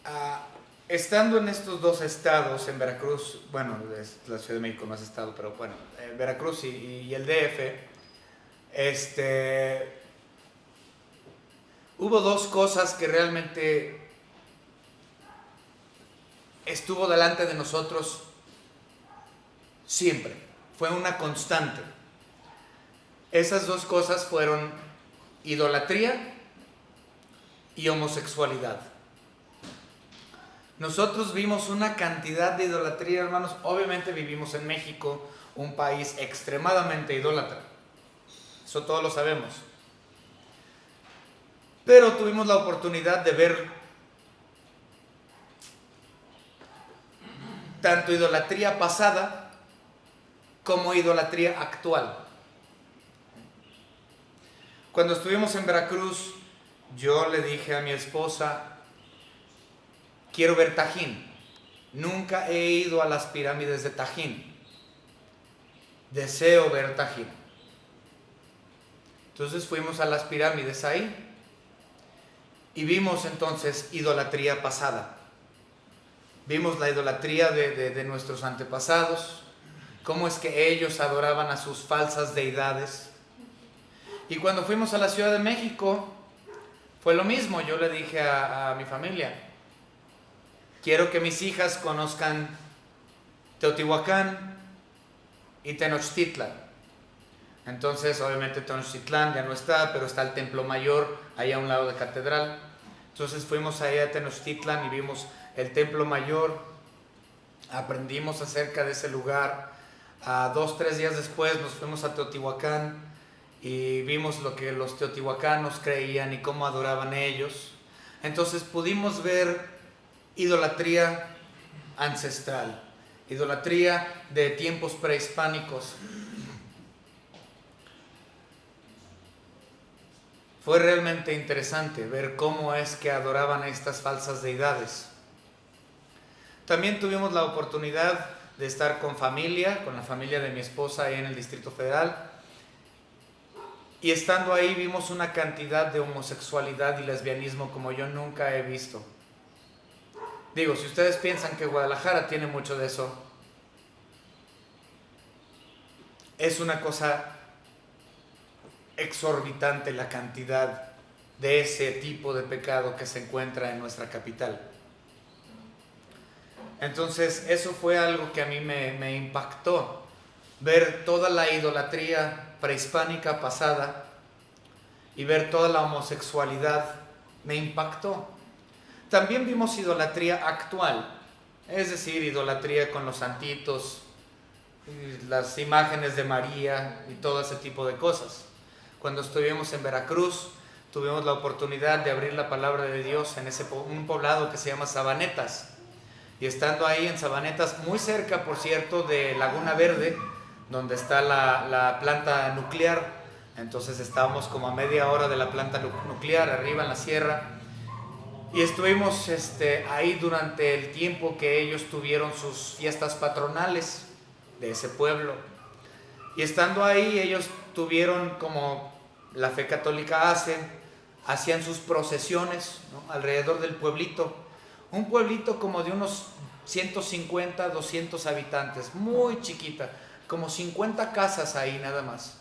Ah, estando en estos dos estados, en Veracruz, bueno, la Ciudad de México no es estado, pero bueno, Veracruz y el DF, este, hubo dos cosas que realmente estuvo delante de nosotros siempre. Fue una constante. Esas dos cosas fueron idolatría y homosexualidad. Nosotros vimos una cantidad de idolatría, hermanos. Obviamente vivimos en México, un país extremadamente idólatra. Eso todos lo sabemos. Pero tuvimos la oportunidad de ver tanto idolatría pasada como idolatría actual. Cuando estuvimos en Veracruz, yo le dije a mi esposa, quiero ver Tajín. Nunca he ido a las pirámides de Tajín. Deseo ver Tajín. Entonces fuimos a las pirámides ahí y vimos entonces idolatría pasada. Vimos la idolatría de nuestros antepasados, cómo es que ellos adoraban a sus falsas deidades. Y cuando fuimos a la Ciudad de México, fue lo mismo. Yo le dije a mi familia, quiero que mis hijas conozcan Teotihuacán y Tenochtitlan. Entonces, obviamente Tenochtitlán ya no está, pero está el Templo Mayor ahí a un lado de Catedral. Entonces fuimos allá a Tenochtitlan y vimos el Templo Mayor, aprendimos acerca de ese lugar. 2-3 días después nos fuimos a Teotihuacán y vimos lo que los teotihuacanos creían y cómo adoraban ellos. Entonces pudimos ver idolatría ancestral, idolatría de tiempos prehispánicos. Fue realmente interesante ver cómo es que adoraban a estas falsas deidades. También tuvimos la oportunidad de estar con la familia de mi esposa ahí en el Distrito Federal. Y estando ahí vimos una cantidad de homosexualidad y lesbianismo como yo nunca he visto. Digo, si ustedes piensan que Guadalajara tiene mucho de eso, es una cosa exorbitante la cantidad de ese tipo de pecado que se encuentra en nuestra capital. Entonces eso fue algo que a mí me impactó, ver toda la idolatría prehispánica pasada y ver toda la homosexualidad me impactó. También vimos idolatría actual, es decir, idolatría con los santitos, las imágenes de María y todo ese tipo de cosas. Cuando estuvimos en Veracruz, tuvimos la oportunidad de abrir la palabra de Dios en un poblado que se llama Sabanetas. Y estando ahí en Sabanetas, muy cerca, por cierto, de Laguna Verde, donde está la planta nuclear. Entonces estábamos como a media hora de la planta nuclear, arriba en la sierra. Y estuvimos ahí durante el tiempo que ellos tuvieron sus fiestas patronales de ese pueblo. Y estando ahí, ellos tuvieron, como la fe católica hacían sus procesiones, ¿no?, alrededor del pueblito. Un pueblito como de unos 150, 200 habitantes, muy chiquita, como 50 casas ahí nada más.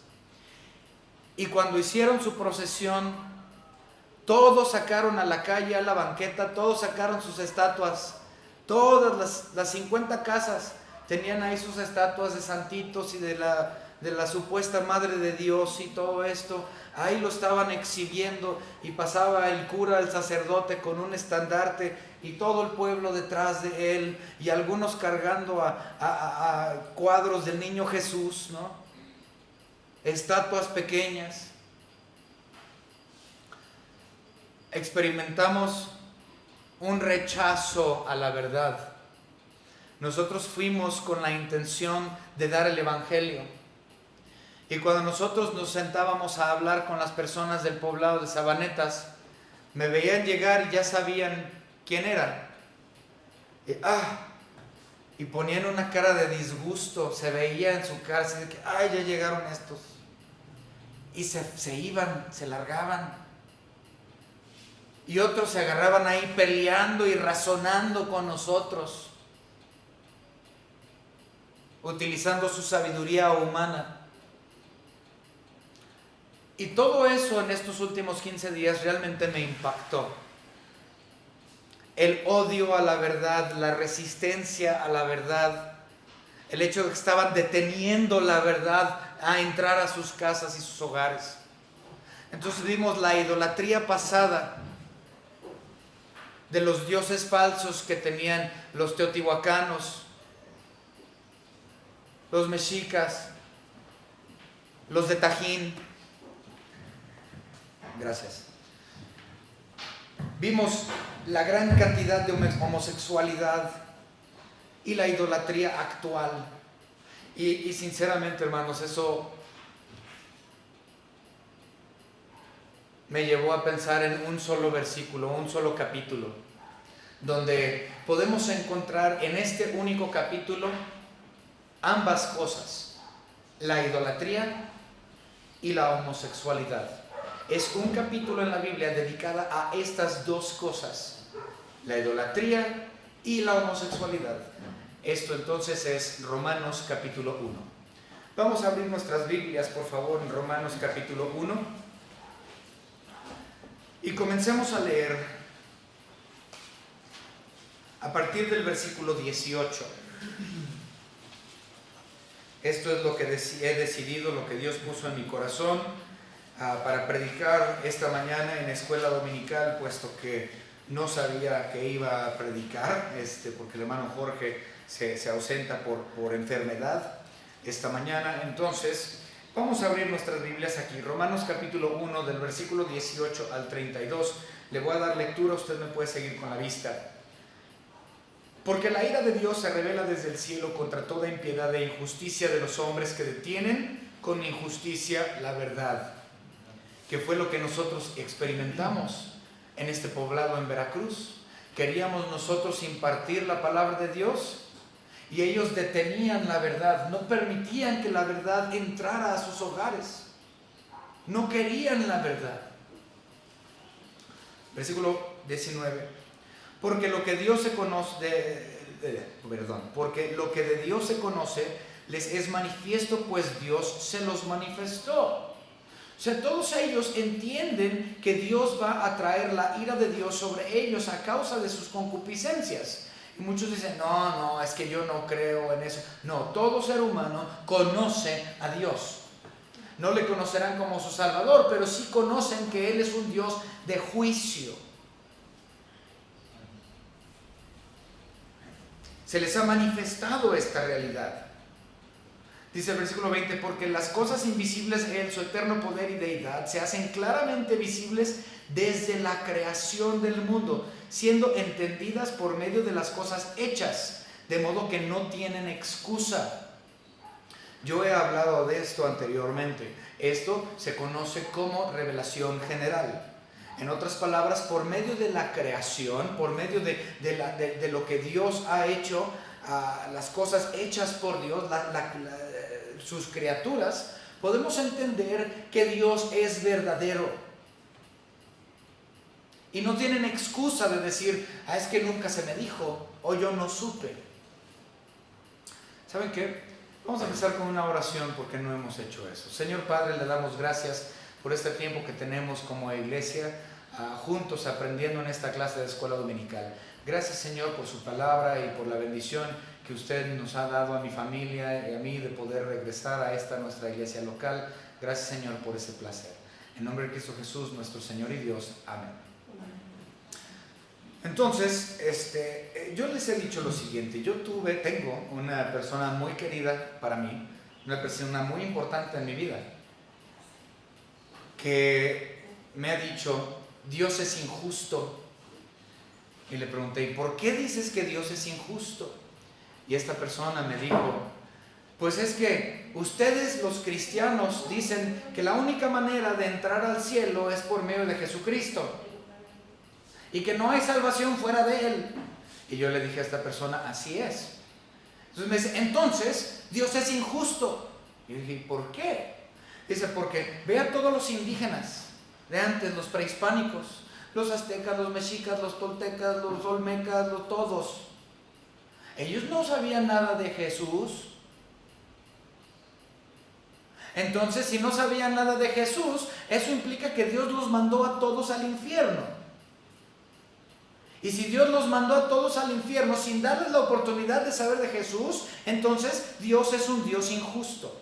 Y cuando hicieron su procesión, todos sacaron a la calle, a la banqueta, todos sacaron sus estatuas. Todas las 50 casas tenían ahí sus estatuas de santitos y de la supuesta Madre de Dios y todo esto. Ahí lo estaban exhibiendo y pasaba el cura, el sacerdote con un estandarte y todo el pueblo detrás de él y algunos cargando a cuadros del niño Jesús, ¿no? Estatuas pequeñas. Experimentamos un rechazo a la verdad. Nosotros fuimos con la intención de dar el evangelio. Y cuando nosotros nos sentábamos a hablar con las personas del poblado de Sabanetas, me veían llegar y ya sabían quién eran. Y ponían una cara de disgusto, se veía en su cara, así de que, ya llegaron estos. Y se iban, se largaban. Y otros se agarraban ahí peleando y razonando con nosotros, utilizando su sabiduría humana. Y todo eso en estos últimos 15 días realmente me impactó. El odio a la verdad, la resistencia a la verdad, el hecho de que estaban deteniendo la verdad a entrar a sus casas y sus hogares. Entonces vimos la idolatría pasada de los dioses falsos que tenían los teotihuacanos, los mexicas, los de Tajín. Gracias. Vimos la gran cantidad de homosexualidad y la idolatría actual. Y sinceramente, hermanos, eso me llevó a pensar en un solo versículo, un solo capítulo, donde podemos encontrar en este único capítulo ambas cosas, la idolatría y la homosexualidad. Es un capítulo en la Biblia dedicada a estas dos cosas, la idolatría y la homosexualidad. Esto entonces es Romanos capítulo 1. Vamos a abrir nuestras Biblias, por favor, en Romanos capítulo 1. Y comencemos a leer a partir del versículo 18. Esto es lo que he decidido, lo que Dios puso en mi corazón para predicar esta mañana en escuela dominical, puesto que no sabía que iba a predicar, porque el hermano Jorge se ausenta por enfermedad esta mañana. Entonces, vamos a abrir nuestras Biblias aquí, Romanos capítulo 1, del versículo 18 al 32. Le voy a dar lectura, usted me puede seguir con la vista. Porque la ira de Dios se revela desde el cielo contra toda impiedad e injusticia de los hombres que detienen con injusticia la verdad, que fue lo que nosotros experimentamos en este poblado en Veracruz. Queríamos nosotros impartir la palabra de Dios y ellos detenían la verdad, no permitían que la verdad entrara a sus hogares, no querían la verdad. Versículo 19. Porque lo que Dios se conoce, porque lo que de Dios se conoce les es manifiesto, pues Dios se los manifestó. O sea, todos ellos entienden que Dios va a traer la ira de Dios sobre ellos a causa de sus concupiscencias. Y muchos dicen, no, es que yo no creo en eso. No, todo ser humano conoce a Dios. No le conocerán como su Salvador, pero sí conocen que Él es un Dios de juicio. Se les ha manifestado esta realidad. Dice el versículo 20, porque las cosas invisibles de Él, su eterno poder y deidad, se hacen claramente visibles desde la creación del mundo, siendo entendidas por medio de las cosas hechas, de modo que no tienen excusa. Yo he hablado de esto anteriormente. Esto se conoce como revelación general. En otras palabras, por medio de la creación, por medio de lo que Dios ha hecho, las cosas hechas por Dios, sus criaturas, podemos entender que Dios es verdadero. Y no tienen excusa de decir, es que nunca se me dijo, o yo no supe. ¿Saben qué? Vamos a empezar con una oración porque no hemos hecho eso. Señor Padre, le damos gracias por este tiempo que tenemos como iglesia, juntos aprendiendo en esta clase de escuela dominical. Gracias, Señor, por su palabra y por la bendición que usted nos ha dado a mi familia y a mí de poder regresar a esta nuestra iglesia local. Gracias, Señor, por ese placer. En nombre de Cristo Jesús, nuestro Señor y Dios. Amén. Entonces, yo les he dicho lo siguiente. Tengo una persona muy querida para mí, una persona muy importante en mi vida, que me ha dicho, Dios es injusto. Y le pregunté, ¿y por qué dices que Dios es injusto? Y esta persona me dijo, pues es que ustedes los cristianos dicen que la única manera de entrar al cielo es por medio de Jesucristo y que no hay salvación fuera de Él. Y yo le dije a esta persona, así es. Entonces me dice, entonces Dios es injusto. Y yo dije, ¿por qué? Dice, porque ve a todos los indígenas de antes, los prehispánicos, los aztecas, los mexicas, los toltecas, los olmecas, todos. Ellos no sabían nada de Jesús. Entonces, si no sabían nada de Jesús, eso implica que Dios los mandó a todos al infierno. Y si Dios los mandó a todos al infierno sin darles la oportunidad de saber de Jesús, entonces Dios es un Dios injusto.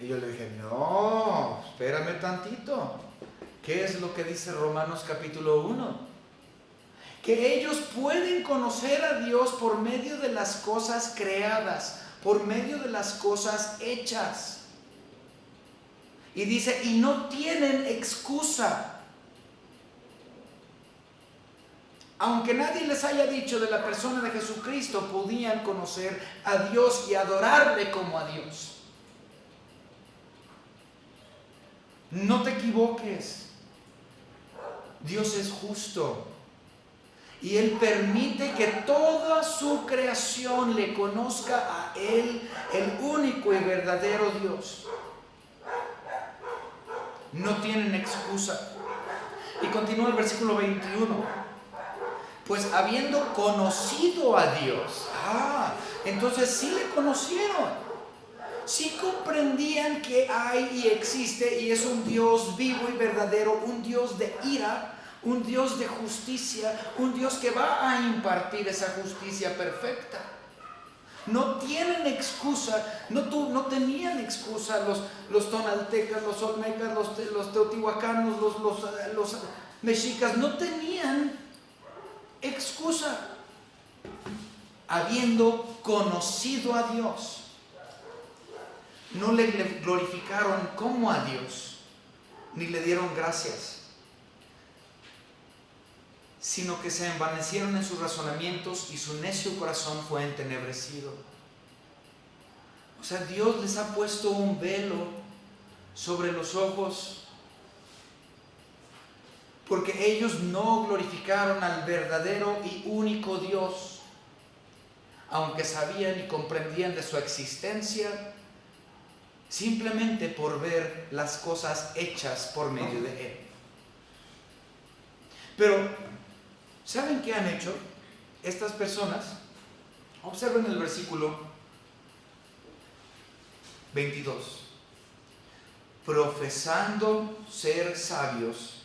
Y yo le dije, no, espérame tantito. ¿Qué es lo que dice Romanos capítulo 1? Que ellos pueden conocer a Dios por medio de las cosas creadas, por medio de las cosas hechas. Y dice, y no tienen excusa. Aunque nadie les haya dicho de la persona de Jesucristo, podían conocer a Dios y adorarle como a Dios. No te equivoques. Dios es justo. Y Él permite que toda su creación le conozca a Él, el único y verdadero Dios. No tienen excusa. Y continúa el versículo 21. Pues habiendo conocido a Dios, entonces sí le conocieron, sí comprendían que hay y existe y es un Dios vivo y verdadero, un Dios de ira, un Dios de justicia, un Dios que va a impartir esa justicia perfecta. No tienen excusa, no tenían excusa los tonaltecas, los olmecas, los teotihuacanos, los mexicas, no tenían excusa, habiendo conocido a Dios. No le glorificaron como a Dios, ni le dieron gracias, sino que se envanecieron en sus razonamientos y su necio corazón fue entenebrecido. O sea, Dios les ha puesto un velo sobre los ojos, porque ellos no glorificaron al verdadero y único Dios, aunque sabían y comprendían de su existencia, simplemente por ver las cosas hechas por medio de Él. Pero, ¿saben qué han hecho estas personas? Observen el versículo 22. Profesando ser sabios.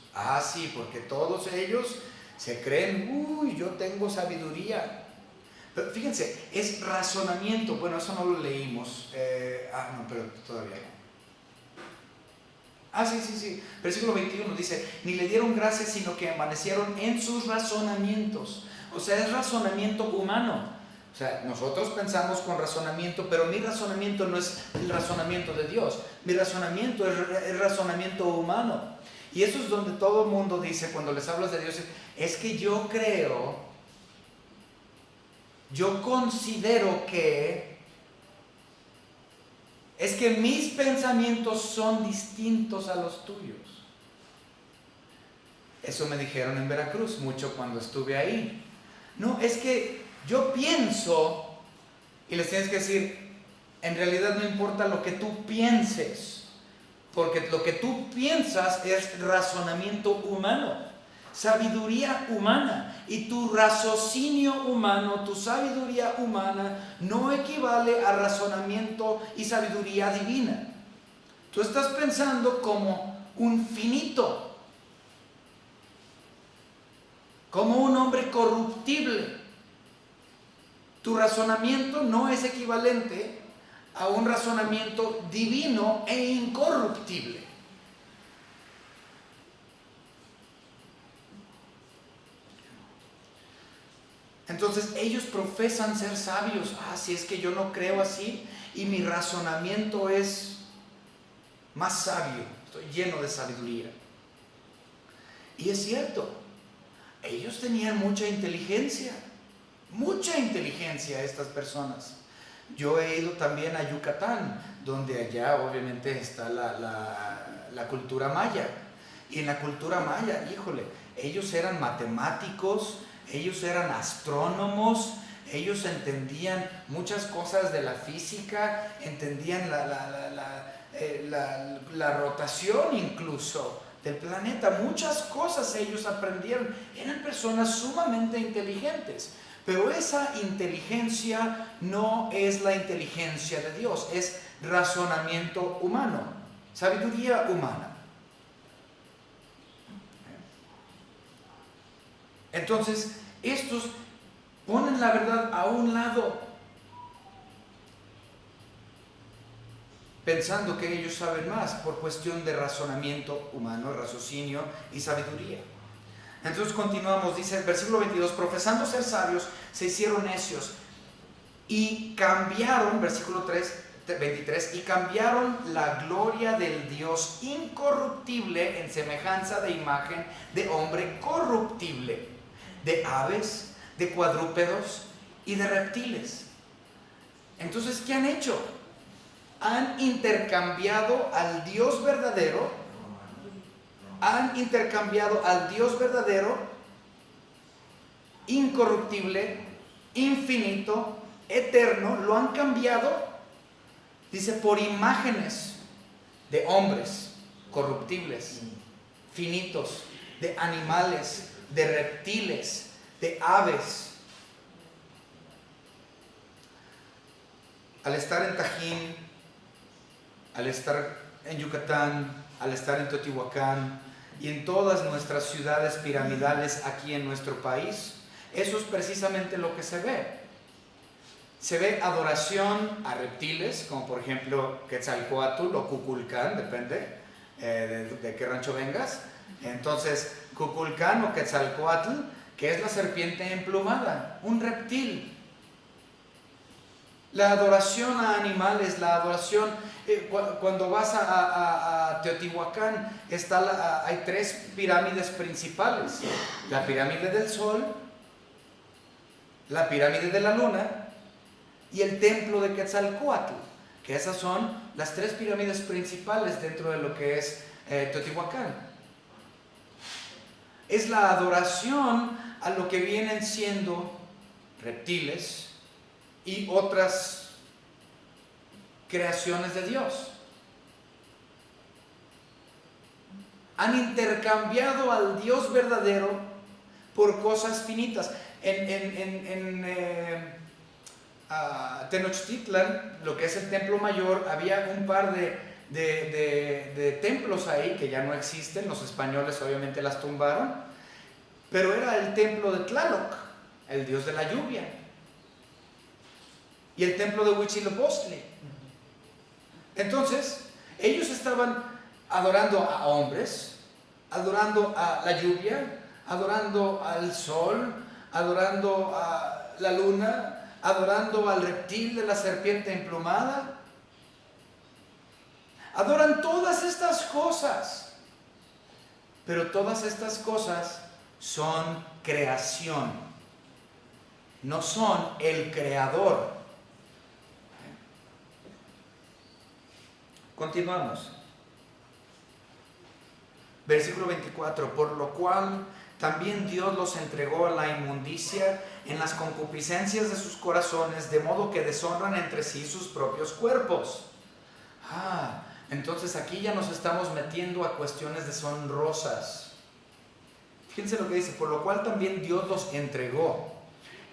Sí, porque todos ellos se creen, yo tengo sabiduría. Pero fíjense, es razonamiento. Bueno, eso no lo leímos. No, pero todavía no. Sí. Versículo 21 dice, ni le dieron gracias, sino que envanecieron en sus razonamientos. O sea, es razonamiento humano. O sea, nosotros pensamos con razonamiento, pero mi razonamiento no es el razonamiento de Dios. Mi razonamiento es el razonamiento humano. Y eso es donde todo el mundo dice, cuando les hablas de Dios, es que yo creo, yo considero que, es que mis pensamientos son distintos a los tuyos. Eso me dijeron en Veracruz mucho cuando estuve ahí. No, es que yo pienso, y les tienes que decir, en realidad no importa lo que tú pienses, porque lo que tú piensas es razonamiento humano, sabiduría humana, y tu raciocinio humano, tu sabiduría humana no equivale a razonamiento y sabiduría divina. Tú estás pensando como un finito, como un hombre corruptible. Tu razonamiento no es equivalente a un razonamiento divino e incorruptible. Entonces ellos profesan ser sabios. Si es que yo no creo así y mi razonamiento es más sabio, estoy lleno de sabiduría. Y es cierto, ellos tenían mucha inteligencia estas personas. Yo he ido también a Yucatán, donde allá obviamente está la cultura maya. Y en la cultura maya, ellos eran matemáticos, ellos eran astrónomos, ellos entendían muchas cosas de la física, entendían la rotación incluso del planeta. Muchas cosas ellos aprendieron. Eran personas sumamente inteligentes. Pero esa inteligencia no es la inteligencia de Dios, es razonamiento humano, sabiduría humana. Entonces, estos ponen la verdad a un lado, pensando que ellos saben más por cuestión de razonamiento humano, raciocinio y sabiduría. Entonces continuamos, dice el versículo 22, profesando ser sabios, se hicieron necios y cambiaron, versículo 23, y cambiaron la gloria del Dios incorruptible en semejanza de imagen de hombre corruptible, de aves, de cuadrúpedos y de reptiles. Entonces, ¿qué han hecho? Han intercambiado al Dios verdadero. Han intercambiado al Dios verdadero, incorruptible, infinito, eterno, lo han cambiado, dice, por imágenes de hombres corruptibles, finitos, de animales, de reptiles, de aves. Al estar en Tajín, al estar en Yucatán, al estar en Teotihuacán y en todas nuestras ciudades piramidales aquí en nuestro país, eso es precisamente lo que se ve. Se ve adoración a reptiles, como por ejemplo Quetzalcóatl o Cuculcán, depende de qué rancho vengas. Entonces, Cuculcán o Quetzalcóatl, que es la serpiente emplumada, un reptil. La adoración a animales, la adoración, cuando vas a Teotihuacán, hay 3 pirámides principales. La pirámide del Sol, la pirámide de la Luna y el templo de Quetzalcóatl, que esas son las 3 pirámides principales dentro de lo que es Teotihuacán. Es la adoración a lo que vienen siendo reptiles y otras creaciones de Dios. Han intercambiado al Dios verdadero por cosas finitas. En Tenochtitlan, lo que es el templo mayor, había un par de templos ahí que ya no existen. Los españoles obviamente las tumbaron, pero era el templo de Tlaloc, el dios de la lluvia, y el templo de Huitzilopochtli. Entonces, ellos estaban adorando a hombres, adorando a la lluvia, adorando al sol, adorando a la luna, adorando al reptil de la serpiente emplumada. Adoran todas estas cosas, pero todas estas cosas son creación, no son el creador. Continuamos. Versículo 24, por lo cual también Dios los entregó a la inmundicia en las concupiscencias de sus corazones, de modo que deshonran entre sí sus propios cuerpos. Entonces aquí ya nos estamos metiendo a cuestiones deshonrosas. Fíjense lo que dice, por lo cual también Dios los entregó.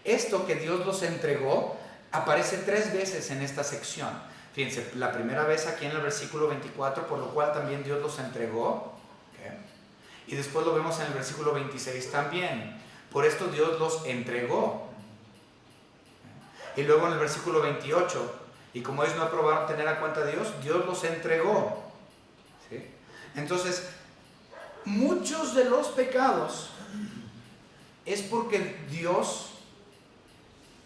Esto que Dios los entregó aparece 3 veces en esta sección. Fíjense, la primera vez aquí en el versículo 24, por lo cual también Dios los entregó. ¿Okay? Y después lo vemos en el versículo 26 también. Por esto Dios los entregó. Y luego en el versículo 28, y como ellos no aprobaron tener a cuenta de Dios, Dios los entregó. ¿Sí? Entonces, muchos de los pecados es porque Dios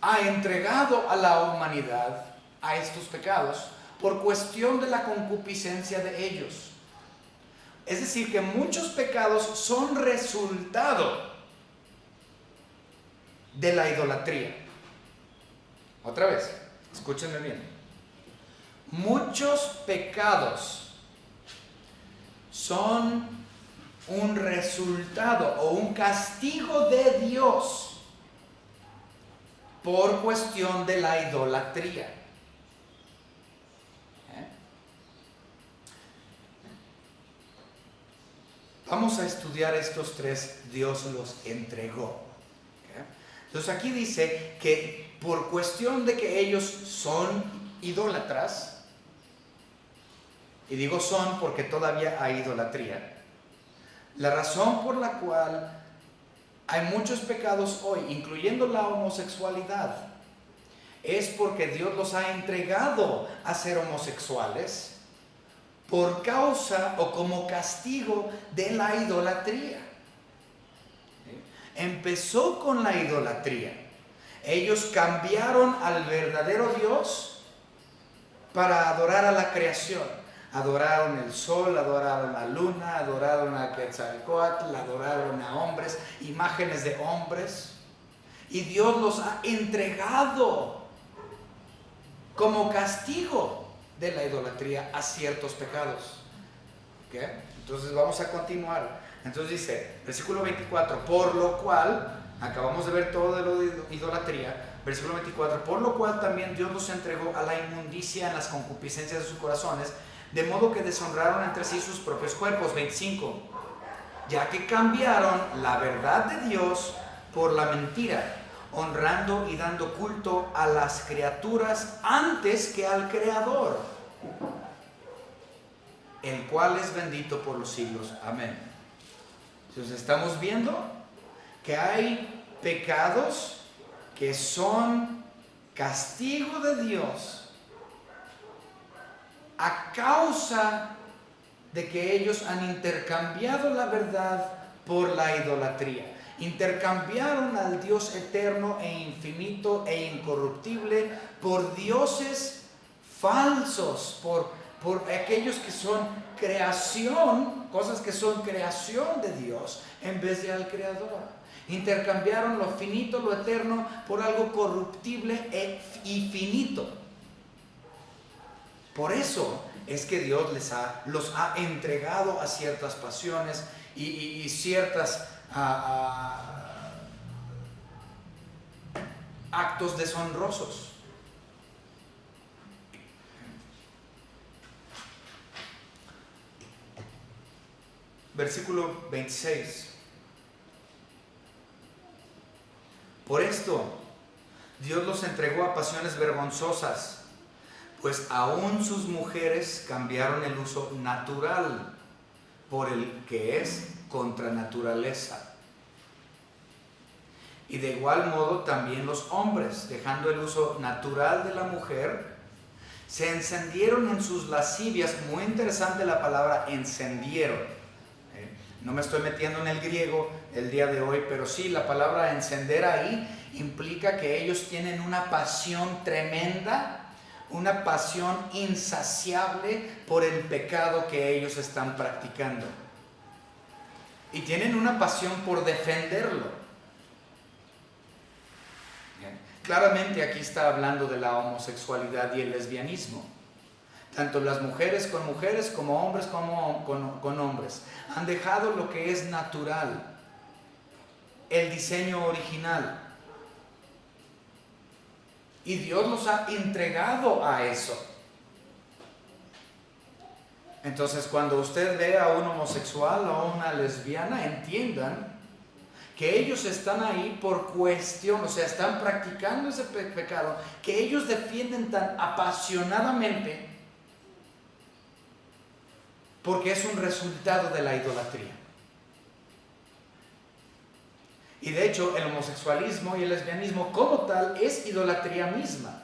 ha entregado a la humanidad a estos pecados por cuestión de la concupiscencia de ellos. Es decir, que muchos pecados son resultado de la idolatría. Otra vez, escúchenme bien. Muchos pecados son un resultado o un castigo de Dios por cuestión de la idolatría. Vamos a estudiar estos tres, Dios los entregó. ¿Ok? Entonces aquí dice que por cuestión de que ellos son idólatras, y digo son porque todavía hay idolatría, la razón por la cual hay muchos pecados hoy, incluyendo la homosexualidad, es porque Dios los ha entregado a ser homosexuales por causa o como castigo de la idolatría. Empezó con la idolatría. Ellos cambiaron al verdadero Dios para adorar a la creación. Adoraron el sol, adoraron la luna, adoraron a Quetzalcóatl, adoraron a hombres, imágenes de hombres. Y Dios los ha entregado como castigo de la idolatría a ciertos pecados. ¿Okay? Entonces vamos a continuar. Entonces dice, versículo 24, por lo cual, acabamos de ver todo de lo de idolatría. Versículo 24, por lo cual también Dios los entregó a la inmundicia en las concupiscencias de sus corazones, de modo que deshonraron entre sí sus propios cuerpos. 25, ya que cambiaron la verdad de Dios por la mentira, honrando y dando culto a las criaturas antes que al Creador, el cual es bendito por los siglos. Amén. Entonces estamos viendo que hay pecados que son castigo de Dios a causa de que ellos han intercambiado la verdad por la idolatría. Intercambiaron al Dios eterno e infinito e incorruptible por dioses falsos, por aquellos que son creación, cosas que son creación de Dios en vez de al Creador. Intercambiaron lo finito, lo eterno, por algo corruptible y finito. Por eso es que Dios los ha entregado a ciertas pasiones y ciertas actos deshonrosos. Versículo 26. Por esto, Dios los entregó a pasiones vergonzosas, pues aún sus mujeres cambiaron el uso natural por el que es contra naturaleza. Y de igual modo también los hombres, dejando el uso natural de la mujer, se encendieron en sus lascivias. Muy interesante la palabra encendieron. No me estoy metiendo en el griego el día de hoy, pero sí, la palabra encender ahí implica que ellos tienen una pasión tremenda, una pasión insaciable por el pecado que ellos están practicando. Y tienen una pasión por defenderlo. Claramente aquí está hablando de la homosexualidad y el lesbianismo. Tanto las mujeres como hombres con hombres. Han dejado lo que es natural, el diseño original. Y Dios los ha entregado a eso. Entonces, cuando usted ve a un homosexual o a una lesbiana, entiendan que ellos están ahí por cuestión, o sea, están practicando ese pecado que ellos defienden tan apasionadamente porque es un resultado de la idolatría. Y de hecho, el homosexualismo y el lesbianismo como tal es idolatría misma.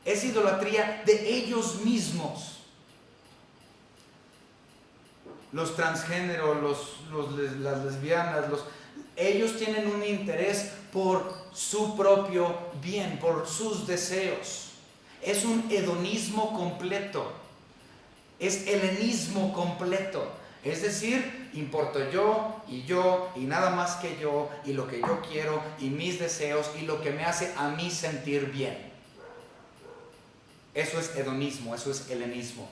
Es idolatría de ellos mismos. Los transgéneros, las lesbianas, ellos tienen un interés por su propio bien, por sus deseos. Es un hedonismo completo. Es helenismo completo. Es decir, importo yo y nada más que yo y lo que yo quiero y mis deseos y lo que me hace a mí sentir bien. Eso es hedonismo, eso es helenismo.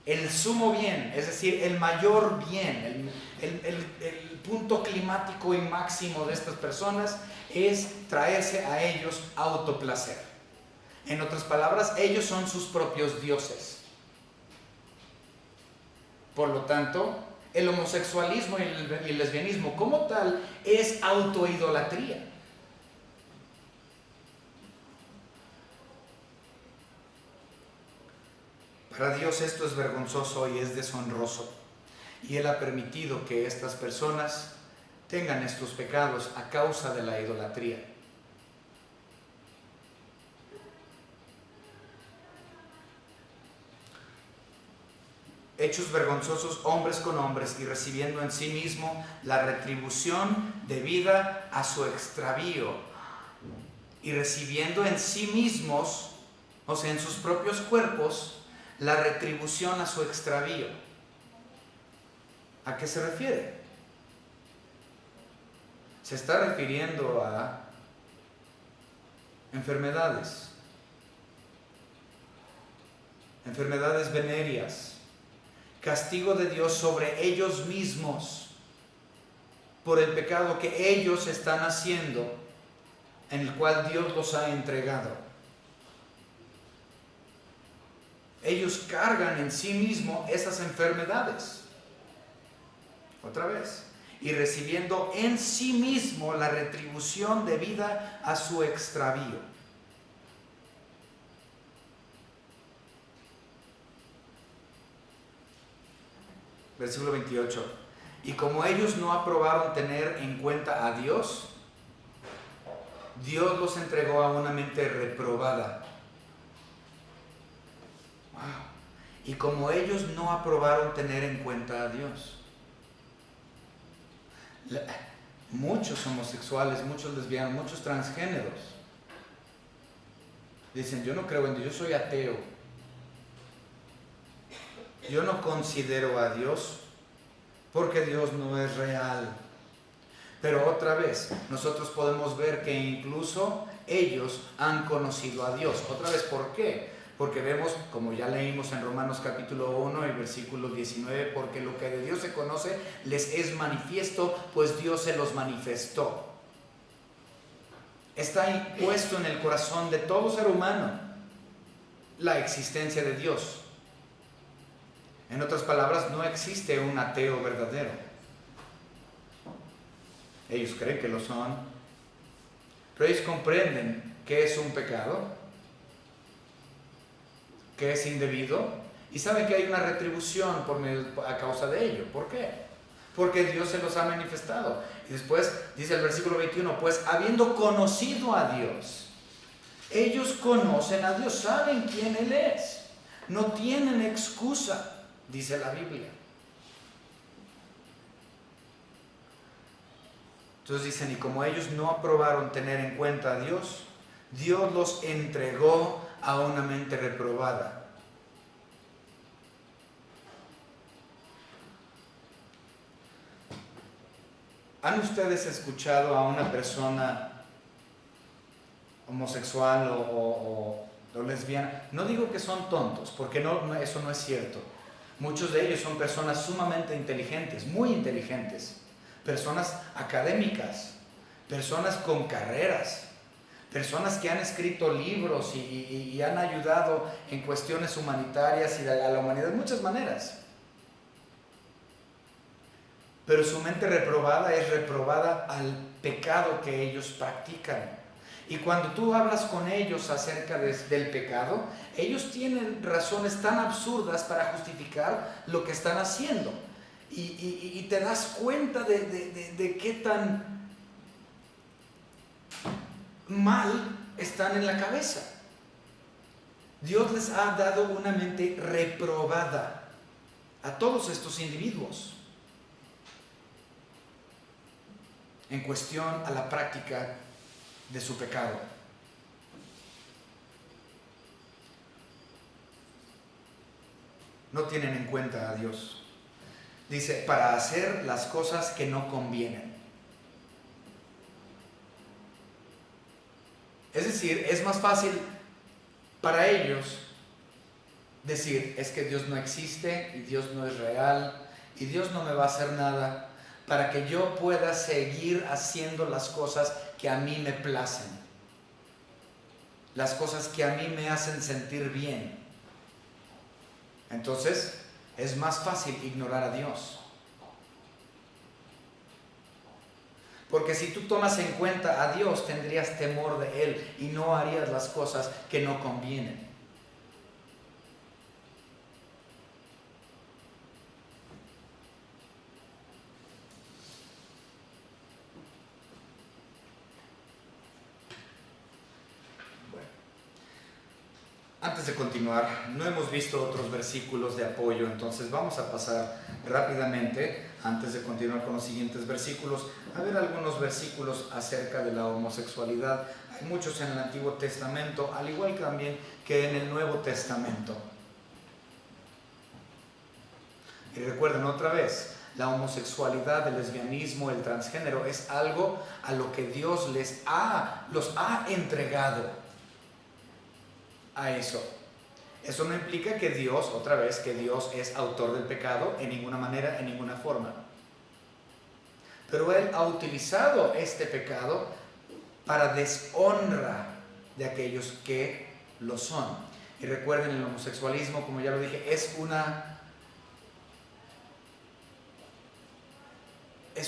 El sumo bien, es decir, el mayor bien, el punto climático y máximo de estas personas es traerse a ellos autoplacer. En otras palabras, ellos son sus propios dioses. Por lo tanto, el homosexualismo y el lesbianismo como tal es autoidolatría. Para Dios esto es vergonzoso y es deshonroso. Y Él ha permitido que estas personas tengan estos pecados a causa de la idolatría. Hechos vergonzosos hombres con hombres y recibiendo en sí mismo la retribución debida a su extravío. Y recibiendo en sí mismos, o sea, en sus propios cuerpos, la retribución a su extravío. ¿A qué se refiere? Se está refiriendo a enfermedades venéreas, castigo de Dios sobre ellos mismos por el pecado que ellos están haciendo, en el cual Dios los ha entregado. Ellos cargan en sí mismos esas enfermedades. Otra vez. Y recibiendo en sí mismo la retribución debida a su extravío. Versículo 28. Y como ellos no aprobaron tener en cuenta a Dios, Dios los entregó a una mente reprobada. Wow. Y como ellos no aprobaron tener en cuenta a Dios. Muchos homosexuales, muchos lesbianos, muchos transgéneros dicen: yo no creo en Dios, yo soy ateo. Yo no considero a Dios porque Dios no es real. Pero otra vez, nosotros podemos ver que incluso ellos han conocido a Dios. Otra vez, ¿por qué? Porque vemos, como ya leímos en Romanos capítulo 1 y versículo 19, porque lo que de Dios se conoce les es manifiesto, pues Dios se los manifestó. Está impuesto en el corazón de todo ser humano la existencia de Dios. En otras palabras, no existe un ateo verdadero. Ellos creen que lo son, pero ellos comprenden que es un pecado, que es indebido, y saben que hay una retribución a causa de ello. ¿Por qué? Porque Dios se los ha manifestado. Y después dice el versículo 21, pues habiendo conocido a Dios, ellos conocen a Dios, saben quién Él es, no tienen excusa. Dice la Biblia. Entonces dicen: y como ellos no aprobaron tener en cuenta a Dios, Dios los entregó a una mente reprobada. ¿Han ustedes escuchado a una persona homosexual o lesbiana? No digo que son tontos, porque eso no es cierto. Muchos de ellos son personas sumamente inteligentes, muy inteligentes, personas académicas, personas con carreras, personas que han escrito libros y han ayudado en cuestiones humanitarias y a la humanidad de muchas maneras. Pero su mente reprobada es reprobada al pecado que ellos practican. Y cuando tú hablas con ellos acerca del pecado, ellos tienen razones tan absurdas para justificar lo que están haciendo. Y te das cuenta de qué tan mal están en la cabeza. Dios les ha dado una mente reprobada a todos estos individuos en cuestión a la práctica de su pecado. No tienen en cuenta a Dios. Dice: para hacer las cosas que no convienen. Es decir, es más fácil para ellos decir: es que Dios no existe y Dios no es real y Dios no me va a hacer nada, para que yo pueda seguir haciendo las cosas que a mí me placen, las cosas que a mí me hacen sentir bien. Entonces, es más fácil ignorar a Dios. Porque si tú tomas en cuenta a Dios, tendrías temor de Él y no harías las cosas que no convienen. Antes de continuar, no hemos visto otros versículos de apoyo, entonces vamos a pasar rápidamente, antes de continuar con los siguientes versículos, a ver algunos versículos acerca de la homosexualidad. Hay muchos en el Antiguo Testamento, al igual que también que en el Nuevo Testamento. Y recuerden otra vez, la homosexualidad, el lesbianismo, el transgénero es algo a lo que Dios los ha entregado. A eso. Eso no implica que Dios, otra vez, que Dios es autor del pecado en ninguna manera, en ninguna forma. Pero Él ha utilizado este pecado para deshonra de aquellos que lo son. Y recuerden, el homosexualismo, como ya lo dije, es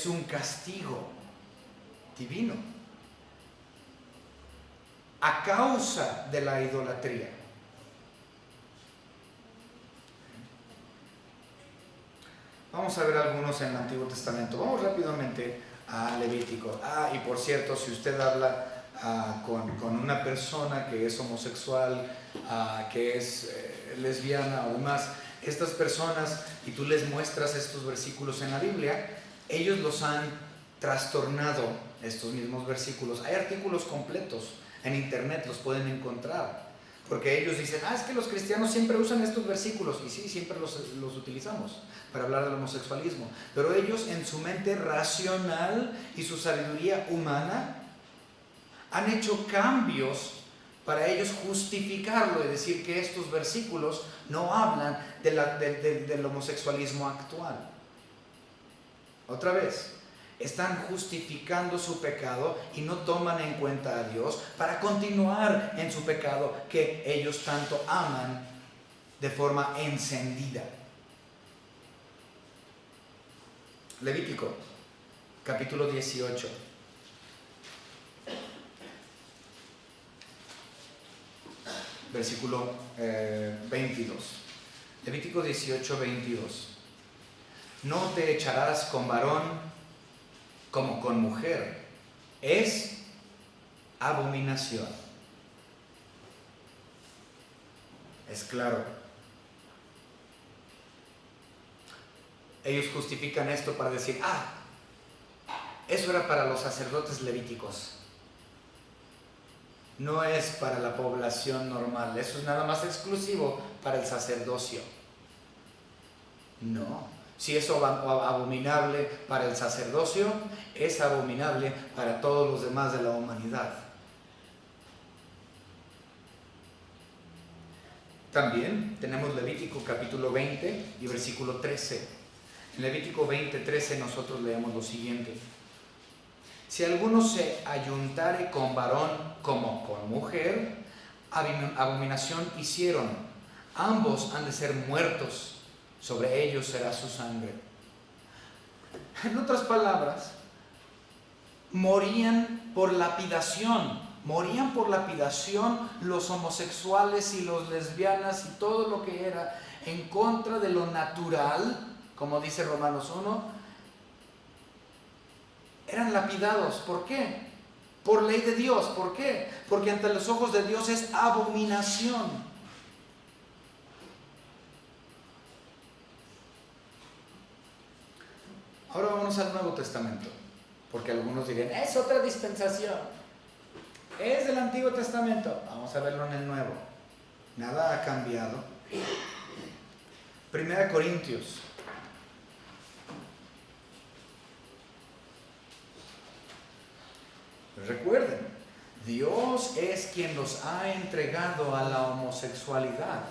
un castigo divino a causa de la idolatría. Vamos a ver algunos en el Antiguo Testamento. Vamos rápidamente a Levítico. Y por cierto, si usted habla con una persona que es homosexual, que es lesbiana o demás, estas personas, y tú les muestras estos versículos en la Biblia, ellos los han trastornado, estos mismos versículos. Hay artículos completos en internet, los pueden encontrar, porque ellos dicen, es que los cristianos siempre usan estos versículos, y sí, siempre los utilizamos para hablar del homosexualismo, pero ellos en su mente racional y su sabiduría humana han hecho cambios para ellos justificarlo y decir que estos versículos no hablan del homosexualismo actual. Otra vez, están justificando su pecado y no toman en cuenta a Dios para continuar en su pecado que ellos tanto aman de forma encendida. Levítico, capítulo 18. Versículo 22. Levítico 18, 22. No te echarás con varón como con mujer, es abominación. Es claro. Ellos justifican esto para decir, eso era para los sacerdotes levíticos. No es para la población normal, eso es nada más exclusivo para el sacerdocio. No. Si es abominable para el sacerdocio, es abominable para todos los demás de la humanidad. También tenemos Levítico capítulo 20 y versículo 13. En Levítico 20, 13 nosotros leemos lo siguiente. Si alguno se ayuntare con varón como con mujer, abominación hicieron. Ambos han de ser muertos. Sobre ellos será su sangre. En otras palabras, morían por lapidación. Morían por lapidación los homosexuales y los lesbianas y todo lo que era en contra de lo natural, como dice Romanos 1, eran lapidados. ¿Por qué? Por ley de Dios. ¿Por qué? Porque ante los ojos de Dios es abominación. Ahora vamos al Nuevo Testamento, porque algunos dirían, es otra dispensación, es del Antiguo Testamento. Vamos a verlo en el Nuevo. Nada ha cambiado. 1 Corintios. Recuerden, Dios es quien los ha entregado a la homosexualidad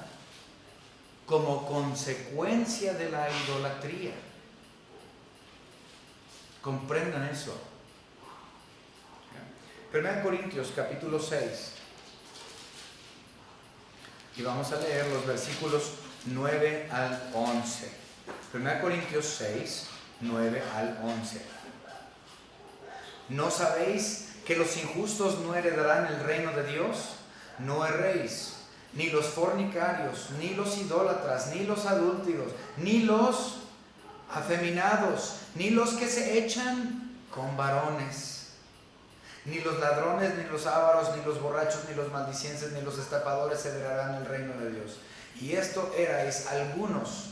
como consecuencia de la idolatría. Comprendan eso. 1 Corintios capítulo 6. Y vamos a leer los versículos 9 al 11. 1 Corintios 6, 9 al 11. ¿No sabéis que los injustos no heredarán el reino de Dios? No erréis, ni los fornicarios, ni los idólatras, ni los adúlteros, ni los afeminados, ni los que se echan con varones, ni los ladrones, ni los ávaros, ni los borrachos, ni los maldicientes, ni los estafadores heredarán el reino de Dios. Y esto erais algunos,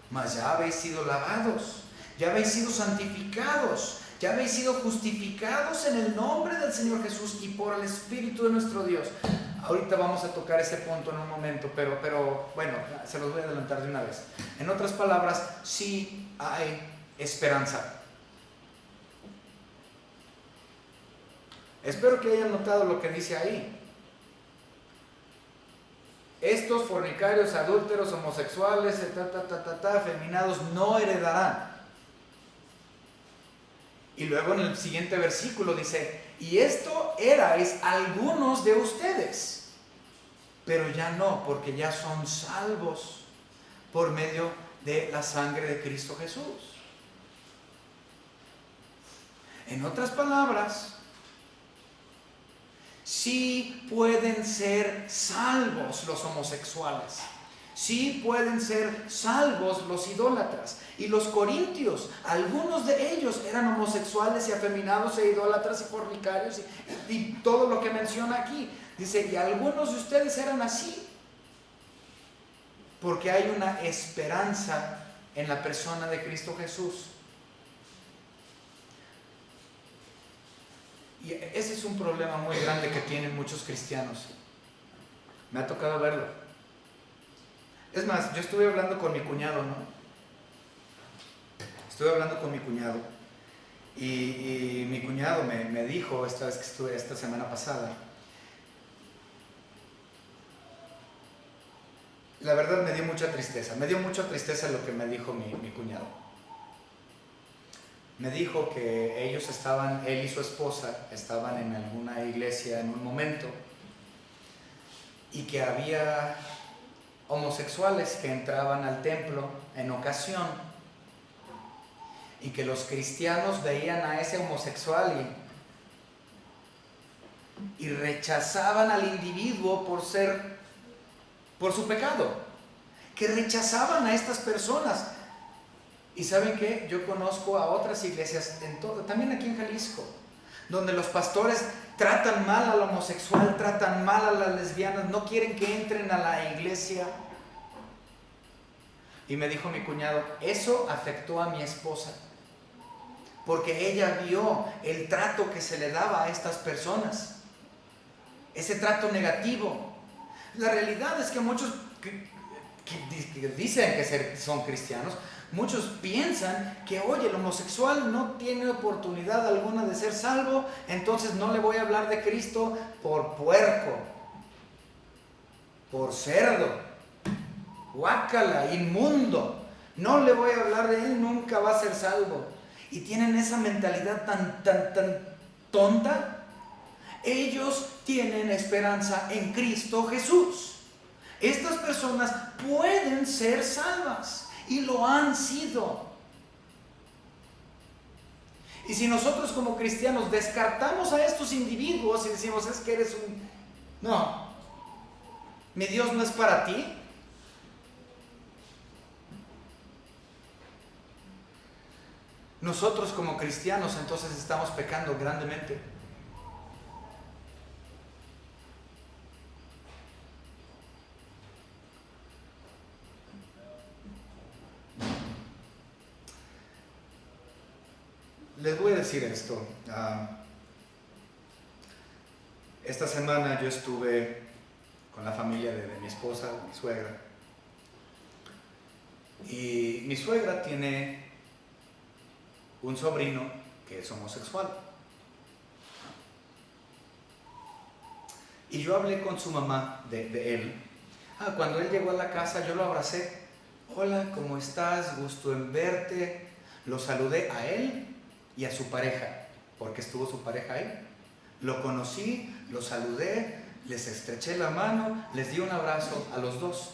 mas ya habéis sido lavados, ya habéis sido santificados, ya habéis sido justificados en el nombre del Señor Jesús y por el Espíritu de nuestro Dios. Ahorita vamos a tocar ese punto en un momento, pero bueno, se los voy a adelantar de una vez. En otras palabras, sí hay esperanza. Espero que hayan notado lo que dice ahí. Estos fornicarios, adúlteros, homosexuales, afeminados no heredarán. Y luego en el siguiente versículo dice, y esto erais algunos de ustedes, pero ya no, porque ya son salvos por medio de la sangre de Cristo Jesús. En otras palabras, sí pueden ser salvos los homosexuales, sí pueden ser salvos los idólatras. Y los corintios, algunos de ellos eran homosexuales y afeminados e idólatras y fornicarios y todo lo que menciona aquí. Dice, y algunos de ustedes eran así, porque hay una esperanza en la persona de Cristo Jesús. Y ese es un problema muy grande que tienen muchos cristianos. Me ha tocado verlo. Es más, yo estuve hablando con mi cuñado, ¿no? Estuve hablando con mi cuñado y mi cuñado me dijo esta vez que estuve, esta semana pasada, la verdad me dio mucha tristeza lo que me dijo mi cuñado. Me dijo que ellos estaban, él y su esposa, estaban en alguna iglesia en un momento y que había homosexuales que entraban al templo en ocasión y que los cristianos veían a ese homosexual y rechazaban al individuo por su pecado, que rechazaban a estas personas. Y ¿saben qué? Yo conozco a otras iglesias también aquí en Jalisco, donde los pastores tratan mal al homosexual, tratan mal a las lesbianas, no quieren que entren a la iglesia. Y me dijo mi cuñado, eso afectó a mi esposa, porque ella vio el trato que se le daba a estas personas, ese trato negativo. La realidad es que muchos que dicen que son cristianos, muchos piensan que, oye, el homosexual no tiene oportunidad alguna de ser salvo, entonces no le voy a hablar de Cristo por puerco, por cerdo, guácala, inmundo, no le voy a hablar de él, nunca va a ser salvo. Y tienen esa mentalidad tan tonta. Ellos tienen esperanza en Cristo Jesús. Estas personas pueden ser salvas y lo han sido. Y si nosotros como cristianos descartamos a estos individuos y decimos, es que eres no, mi Dios no es para ti, nosotros como cristianos entonces estamos pecando grandemente. Les voy a decir esto. Esta semana yo estuve con la familia de mi esposa, mi suegra. Y mi suegra tiene un sobrino que es homosexual. Y yo hablé con su mamá de él. Cuando él llegó a la casa yo lo abracé. Hola, ¿cómo estás? Gusto en verte. Lo saludé a él y a su pareja, porque estuvo su pareja ahí. Lo conocí, lo saludé, les estreché la mano, les di un abrazo a los dos.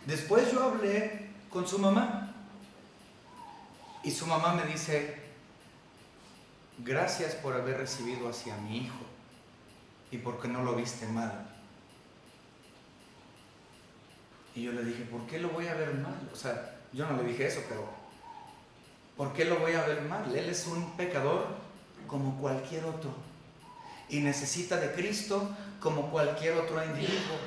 Después yo hablé con su mamá y su mamá me dice: gracias por haber recibido así a mi hijo y porque no lo viste mal. Y yo le dije: ¿por qué lo voy a ver mal? O sea, yo no le dije eso, pero ¿por qué lo voy a ver mal? Él es un pecador como cualquier otro y necesita de Cristo como cualquier otro individuo.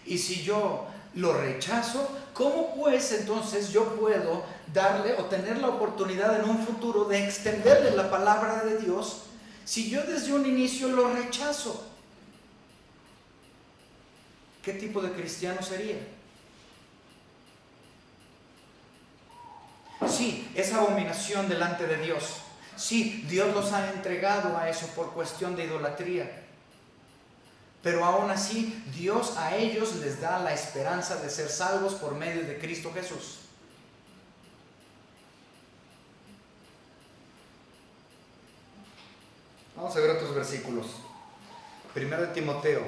Y si yo lo rechazo, ¿cómo pues entonces yo puedo darle o tener la oportunidad en un futuro de extenderle la palabra de Dios si yo desde un inicio lo rechazo? ¿Qué tipo de cristiano sería? Sí, es abominación delante de Dios. Sí, Dios los ha entregado a eso por cuestión de idolatría. Pero aún así, Dios a ellos les da la esperanza de ser salvos por medio de Cristo Jesús. Vamos a ver otros versículos. 1 de Timoteo.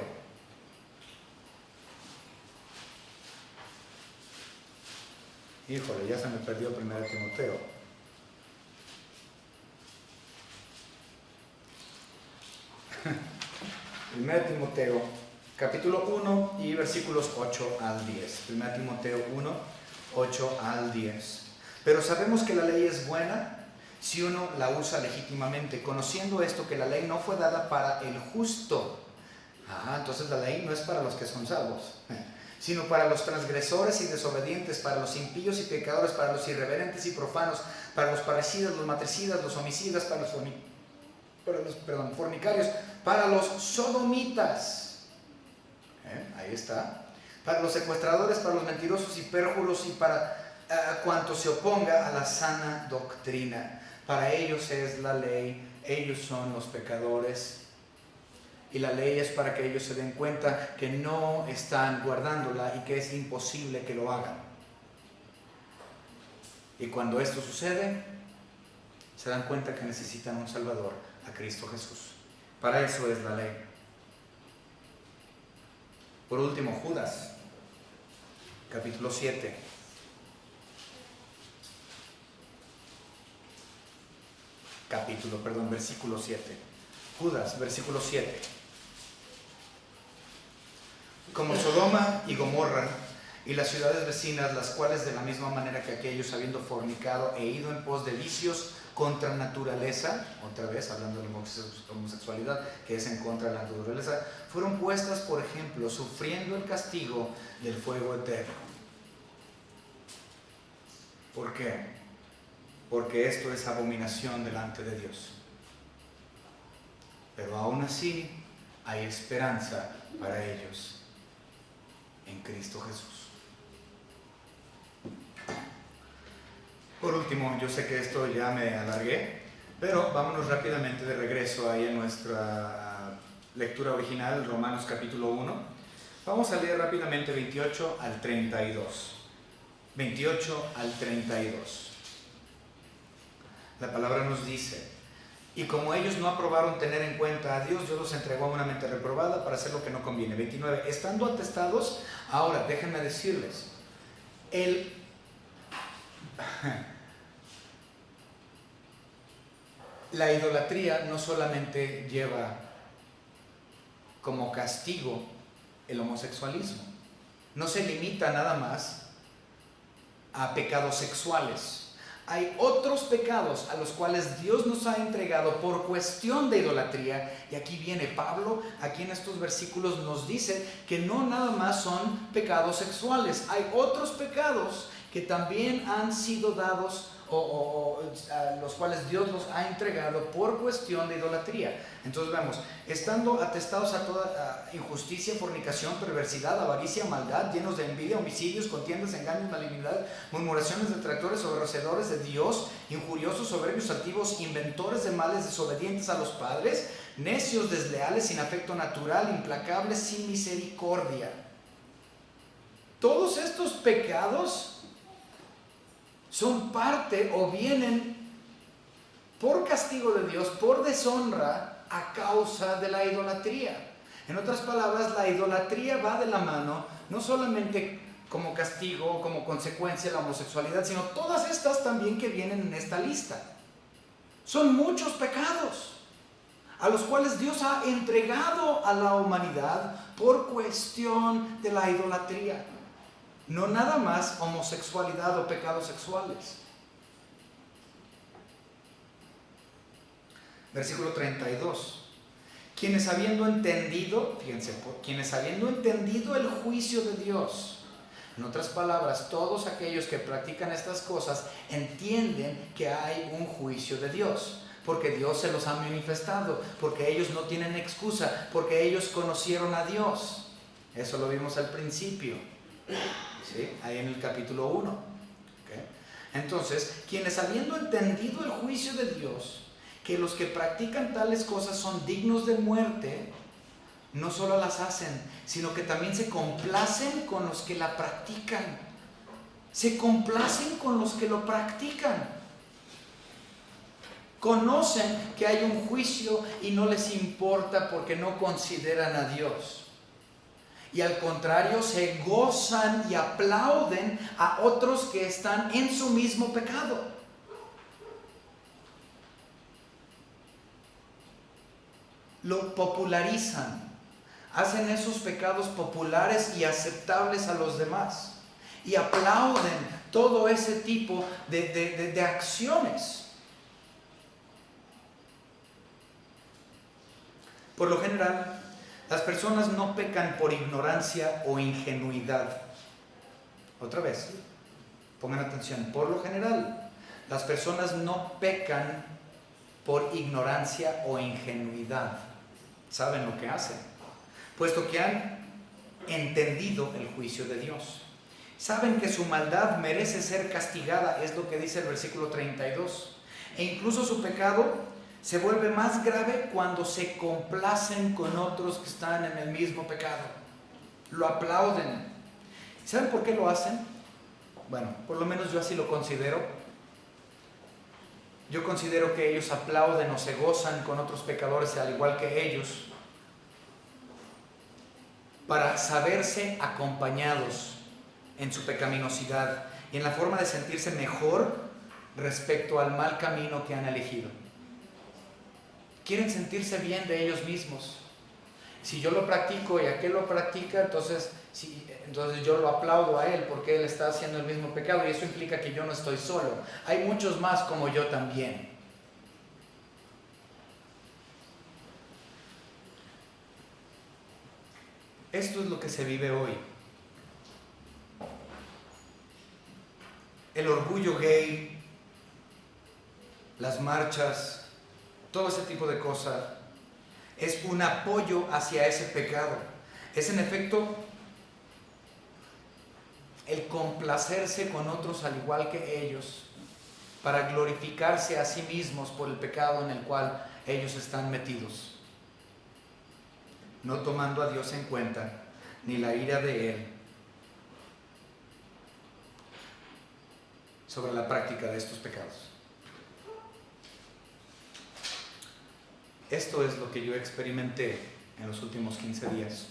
Híjole, ya se me perdió 1 de Timoteo. Primero de Timoteo, capítulo 1 y versículos 8 al 10. 1 Timoteo 1, 8 al 10. Pero sabemos que la ley es buena si uno la usa legítimamente, conociendo esto, que la ley no fue dada para el justo. Entonces la ley no es para los que son salvos, sino para los transgresores y desobedientes, para los impíos y pecadores, para los irreverentes y profanos, para los parricidas, los matricidas, los homicidas, para los fornicarios, para los sodomitas, ahí está, para los secuestradores, para los mentirosos y pérjuros y para cuanto se oponga a la sana doctrina. Para ellos es la ley, ellos son los pecadores, y la ley es para que ellos se den cuenta que no están guardándola y que es imposible que lo hagan. Y cuando esto sucede, se dan cuenta que necesitan un Salvador, a Cristo Jesús. Para eso es la ley. Por último, Judas, capítulo 7. Versículo 7. Judas, versículo 7. Como Sodoma y Gomorra y las ciudades vecinas, las cuales de la misma manera que aquellos, habiendo fornicado e ido en pos de vicios contra naturaleza, otra vez hablando de la homosexualidad, que es en contra de la naturaleza, fueron puestas por ejemplo, sufriendo el castigo del fuego eterno. ¿Por qué? Porque esto es abominación delante de Dios. Pero aún así hay esperanza para ellos en Cristo Jesús. Por último, yo sé que esto ya me alargué, pero vámonos rápidamente de regreso ahí en nuestra lectura original, Romanos capítulo 1. Vamos a leer rápidamente 28 al 32. 28 al 32. La palabra nos dice: y como ellos no aprobaron tener en cuenta a Dios, Dios los entregó a una mente reprobada para hacer lo que no conviene. 29. Estando atestados, ahora déjenme decirles, la idolatría no solamente lleva como castigo el homosexualismo, no se limita nada más a pecados sexuales. Hay otros pecados a los cuales Dios nos ha entregado por cuestión de idolatría, y aquí viene Pablo, aquí en estos versículos nos dice que no nada más son pecados sexuales, hay otros pecados que también han sido dados a los cuales Dios los ha entregado por cuestión de idolatría. Entonces vemos, estando atestados a toda injusticia, fornicación, perversidad, avaricia, maldad, llenos de envidia, homicidios, contiendas, engaños, malignidad, murmuraciones, detractores, aborrecedores de Dios, injuriosos, soberbios, altivos, inventores de males, desobedientes a los padres, necios, desleales, sin afecto natural, implacables, sin misericordia. Todos estos pecados son parte o vienen por castigo de Dios, por deshonra a causa de la idolatría. En otras palabras, la idolatría va de la mano no solamente como castigo, como consecuencia de la homosexualidad, sino todas estas también que vienen en esta lista. Son muchos pecados a los cuales Dios ha entregado a la humanidad por cuestión de la idolatría. No nada más homosexualidad o pecados sexuales. Versículo 32. Quienes habiendo entendido, fíjense, quienes habiendo entendido el juicio de Dios, en otras palabras, todos aquellos que practican estas cosas entienden que hay un juicio de Dios, porque Dios se los ha manifestado, porque ellos no tienen excusa, porque ellos conocieron a Dios. Eso lo vimos al principio, ¿sí? Ahí en el capítulo 1. ¿Okay? Entonces, quienes habiendo entendido el juicio de Dios, que los que practican tales cosas son dignos de muerte, no solo las hacen, sino que también se complacen con los que la practican. Se complacen con los que lo practican. Conocen que hay un juicio y no les importa porque no consideran a Dios. Y al contrario, se gozan y aplauden a otros que están en su mismo pecado. Lo popularizan. Hacen esos pecados populares y aceptables a los demás. Y aplauden todo ese tipo de acciones. Por lo general, las personas no pecan por ignorancia o ingenuidad. Otra vez, pongan atención. Por lo general, las personas no pecan por ignorancia o ingenuidad. Saben lo que hacen, puesto que han entendido el juicio de Dios. Saben que su maldad merece ser castigada, es lo que dice el versículo 32. E incluso su pecado se vuelve más grave cuando se complacen con otros que están en el mismo pecado. Lo aplauden. ¿Saben por qué lo hacen? Bueno, por lo menos yo así lo considero. Yo considero que ellos aplauden o se gozan con otros pecadores al igual que ellos, para saberse acompañados en su pecaminosidad y en la forma de sentirse mejor respecto al mal camino que han elegido. Quieren sentirse bien de ellos mismos. Si yo lo practico y aquel lo practica, entonces yo lo aplaudo a él porque él está haciendo el mismo pecado y eso implica que yo no estoy solo. Hay muchos más como yo también. Esto es lo que se vive hoy. El orgullo gay, las marchas, todo ese tipo de cosas es un apoyo hacia ese pecado. Es en efecto el complacerse con otros al igual que ellos para glorificarse a sí mismos por el pecado en el cual ellos están metidos, no tomando a Dios en cuenta ni la ira de Él sobre la práctica de estos pecados. Esto es lo que yo experimenté en los últimos 15 días.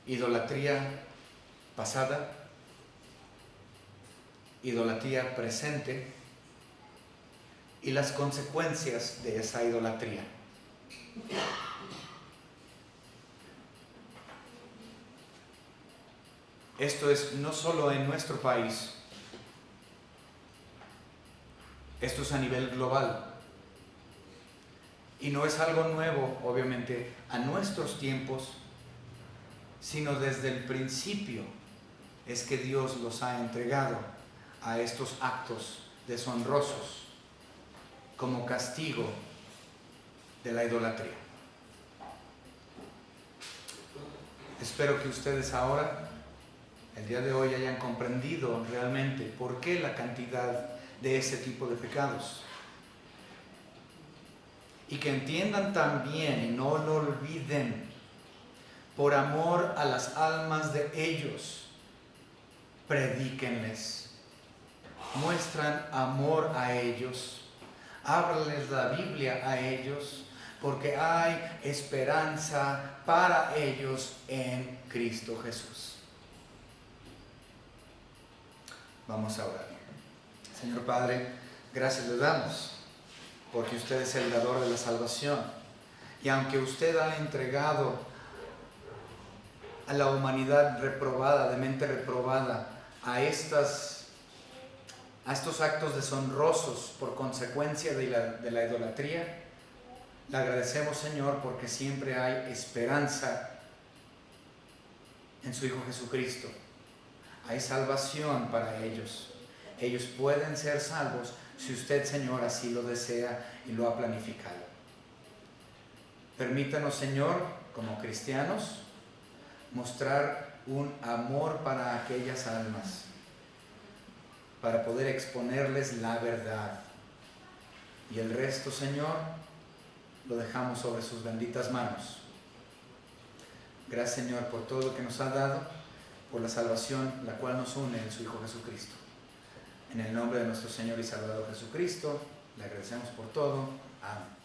Idolatría pasada, idolatría presente y las consecuencias de esa idolatría. Esto es no solo en nuestro país, esto es a nivel global. Y no es algo nuevo, obviamente, a nuestros tiempos, sino desde el principio es que Dios los ha entregado a estos actos deshonrosos como castigo de la idolatría. Espero que ustedes ahora, el día de hoy, hayan comprendido realmente por qué la cantidad de ese tipo de pecados. Y que entiendan también, y no lo olviden, por amor a las almas de ellos, predíquenles, muestran amor a ellos, ábranles la Biblia a ellos, porque hay esperanza para ellos en Cristo Jesús. Vamos a orar. Señor Padre, gracias le damos porque usted es el dador de la salvación. Y aunque usted ha entregado a la humanidad reprobada, de mente reprobada, a estos actos deshonrosos por consecuencia de la idolatría, le agradecemos, Señor, porque siempre hay esperanza en su Hijo Jesucristo. Hay salvación para ellos. Ellos pueden ser salvos si usted, Señor, así lo desea y lo ha planificado. Permítanos, Señor, como cristianos, mostrar un amor para aquellas almas, para poder exponerles la verdad. Y el resto, Señor, lo dejamos sobre sus benditas manos. Gracias, Señor, por todo lo que nos ha dado, por la salvación, la cual nos une en su Hijo Jesucristo. En el nombre de nuestro Señor y Salvador Jesucristo, le agradecemos por todo. Amén.